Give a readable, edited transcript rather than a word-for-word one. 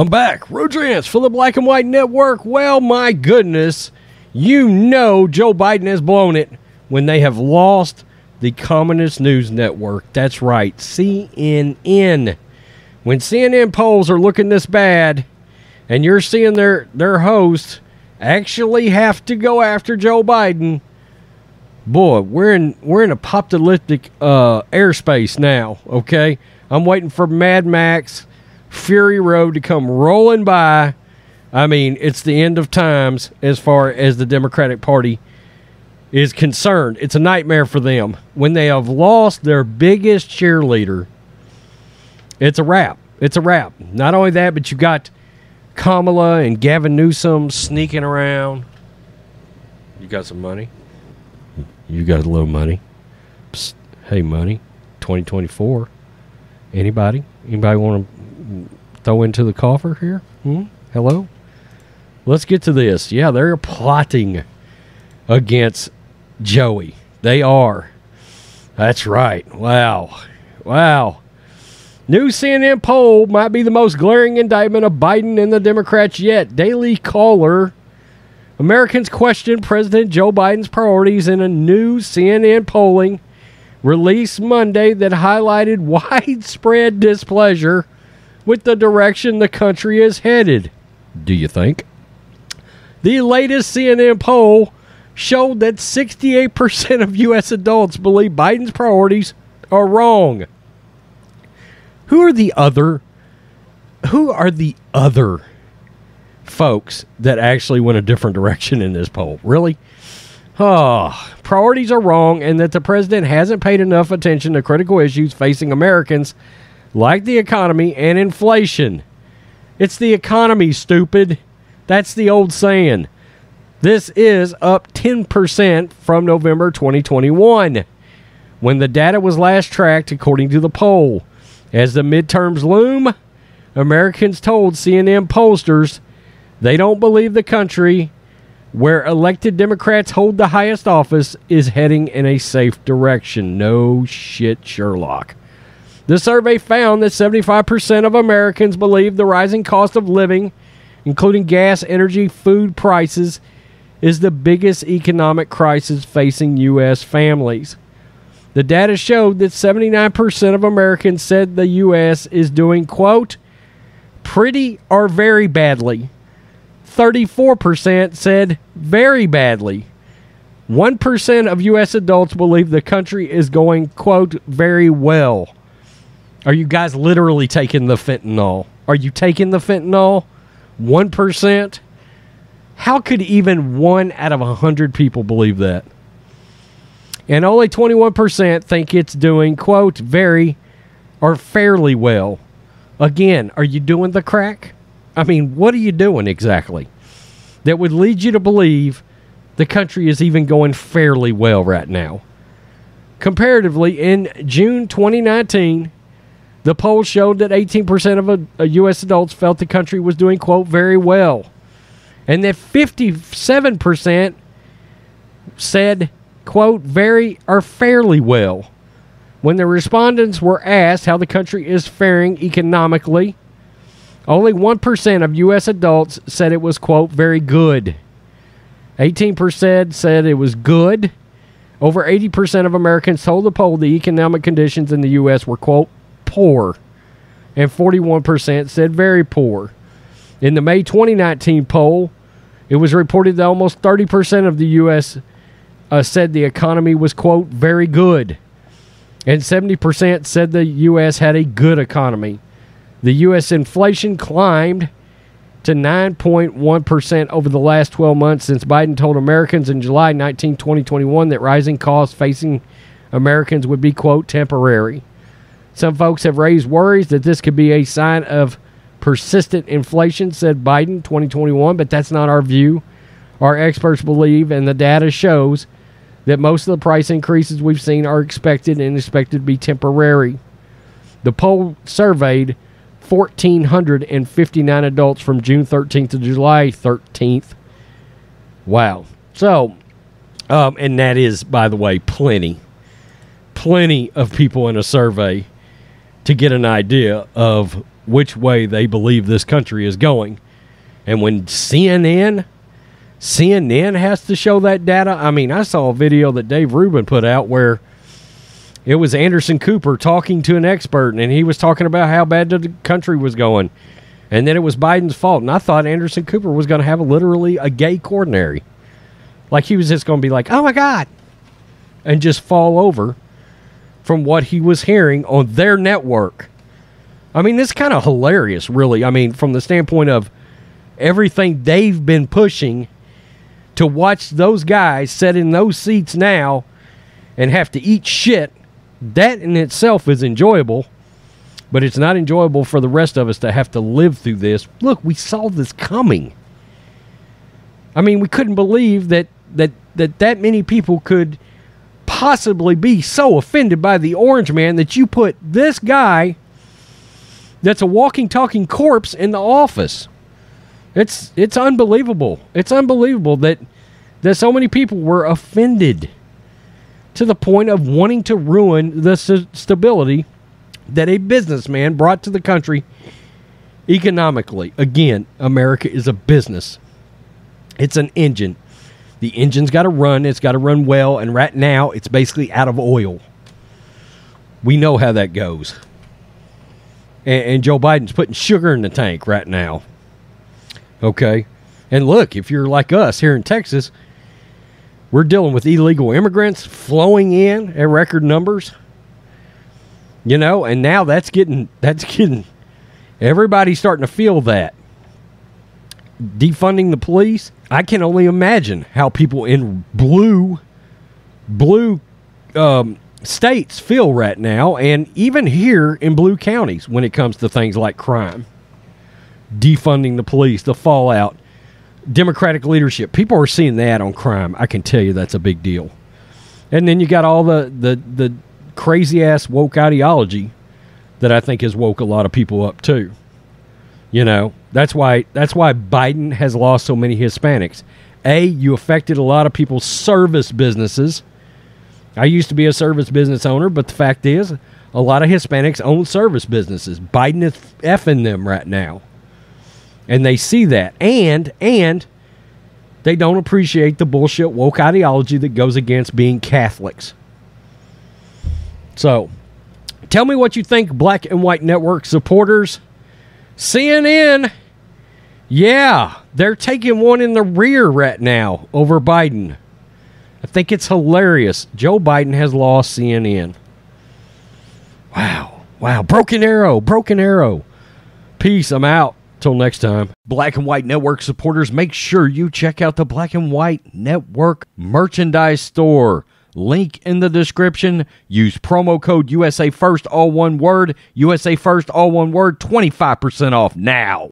I'm back. Rodrance for the Black and White Network. Well, my goodness, you know Joe Biden has blown it when they have lost the Communist News Network. That's right, CNN. When CNN polls are looking this bad, and you're seeing their hosts actually have to go after Joe Biden, boy, we're in apocalyptic airspace now, okay? I'm waiting for Mad Max Fury Road to come rolling by. I mean, it's the end of times as far as the Democratic Party is concerned. It's a nightmare for them. When they have lost their biggest cheerleader, it's a wrap. It's a wrap. Not only that, but you got Kamala and Gavin Newsom sneaking around. You got some money? You got a little money? Psst. Hey, money. 2024. Anybody? Anybody want to throw into the coffer here? Hello? Let's get to this. Yeah, they're plotting against Joey. They are. That's right. Wow. New CNN poll might be the most glaring indictment of Biden and the Democrats yet. Daily Caller. Americans question President Joe Biden's priorities in a new CNN polling released Monday that highlighted widespread displeasure with the direction the country is headed. Do you think? The latest CNN poll showed that 68% of U.S. adults believe Biden's priorities are wrong. Who are the other folks that actually went a different direction in this poll? Really? Priorities are wrong, and that the president hasn't paid enough attention to critical issues facing Americans like the economy and inflation. It's the economy, stupid. That's the old saying. This is up 10% from November 2021, when the data was last tracked according to the poll. As the midterms loom, Americans told CNN pollsters they don't believe the country, where elected Democrats hold the highest office, is heading in a safe direction. No shit, Sherlock. The survey found that 75% of Americans believe the rising cost of living, including gas, energy, food prices, is the biggest economic crisis facing U.S. families. The data showed that 79% of Americans said the U.S. is doing, quote, pretty or very badly. 34% said very badly. 1% of U.S. adults believe the country is going, quote, very well. Are you guys literally taking the fentanyl? Are you taking the fentanyl? 1%? How could even 1 out of 100 people believe that? And only 21% think it's doing, quote, very or fairly well. Again, are you doing the crack? I mean, what are you doing exactly that would lead you to believe the country is even going fairly well right now? Comparatively, in June 2019, the poll showed that 18% of U.S. adults felt the country was doing, quote, very well. And that 57% said, quote, very or fairly well. When the respondents were asked how the country is faring economically, only 1% of U.S. adults said it was, quote, very good. 18% said it was good. Over 80% of Americans told the poll the economic conditions in the U.S. were, quote, poor. And 41% said very poor. In the May 2019 poll, it was reported that almost 30% of the U.S. Said the economy was, quote, very good. And 70% said the U.S. had a good economy. The U.S. inflation climbed to 9.1% over the last 12 months since Biden told Americans in July 19, 2021 that rising costs facing Americans would be, quote, temporary. Some folks have raised worries that this could be a sign of persistent inflation, said Biden, 2021, but that's not our view. Our experts believe, and the data shows, that most of the price increases we've seen are expected to be temporary. The poll surveyed 1,459 adults from June 13th to July 13th. Wow. So, and that is, by the way, plenty of people in a survey to get an idea of which way they believe this country is going. And when CNN has to show that data. I mean, I saw a video that Dave Rubin put out where it was Anderson Cooper talking to an expert, and he was talking about how bad the country was going. And then it was Biden's fault. And I thought Anderson Cooper was going to have literally a gay coronary. Like he was just going to be like, oh my God, and just fall over from what he was hearing on their network. I mean, it's kind of hilarious, really. I mean, from the standpoint of everything they've been pushing, to watch those guys sit in those seats now and have to eat shit, that in itself is enjoyable, but it's not enjoyable for the rest of us to have to live through this. Look, we saw this coming. I mean, we couldn't believe that many people could possibly be so offended by the Orange Man that you put this guy that's a walking, talking corpse in the office. It's unbelievable. It's unbelievable that so many people were offended to the point of wanting to ruin the stability that a businessman brought to the country economically. Again, America is a business. It's an engine. The engine's got to run. It's got to run well. And right now, it's basically out of oil. We know how that goes. And Joe Biden's putting sugar in the tank right now. Okay? And look, if you're like us here in Texas, we're dealing with illegal immigrants flowing in at record numbers. You know, and now that's getting everybody's starting to feel that. Defunding the police, I can only imagine how people in blue states feel right now, and even here in blue counties when it comes to things like crime. Defunding the police, the fallout, Democratic leadership. People are seeing that on crime. I can tell you that's a big deal. And then you got all the crazy ass woke ideology that I think has woke a lot of people up too. You know, that's why Biden has lost so many Hispanics. You affected a lot of people's service businesses. I used to be a service business owner, but the fact is, a lot of Hispanics own service businesses. Biden is effing them right now. And they see that. And they don't appreciate the bullshit woke ideology that goes against being Catholics. So, tell me what you think, Black and White Network supporters. CNN, yeah, they're taking one in the rear right now over Biden. I think it's hilarious. Joe Biden has lost CNN. Wow. Broken arrow. Peace, I'm out. Till next time. Black and White Network supporters, make sure you check out the Black and White Network merchandise store. Link in the description. Use promo code USA First, all one word. USA First, all one word. 25% off now.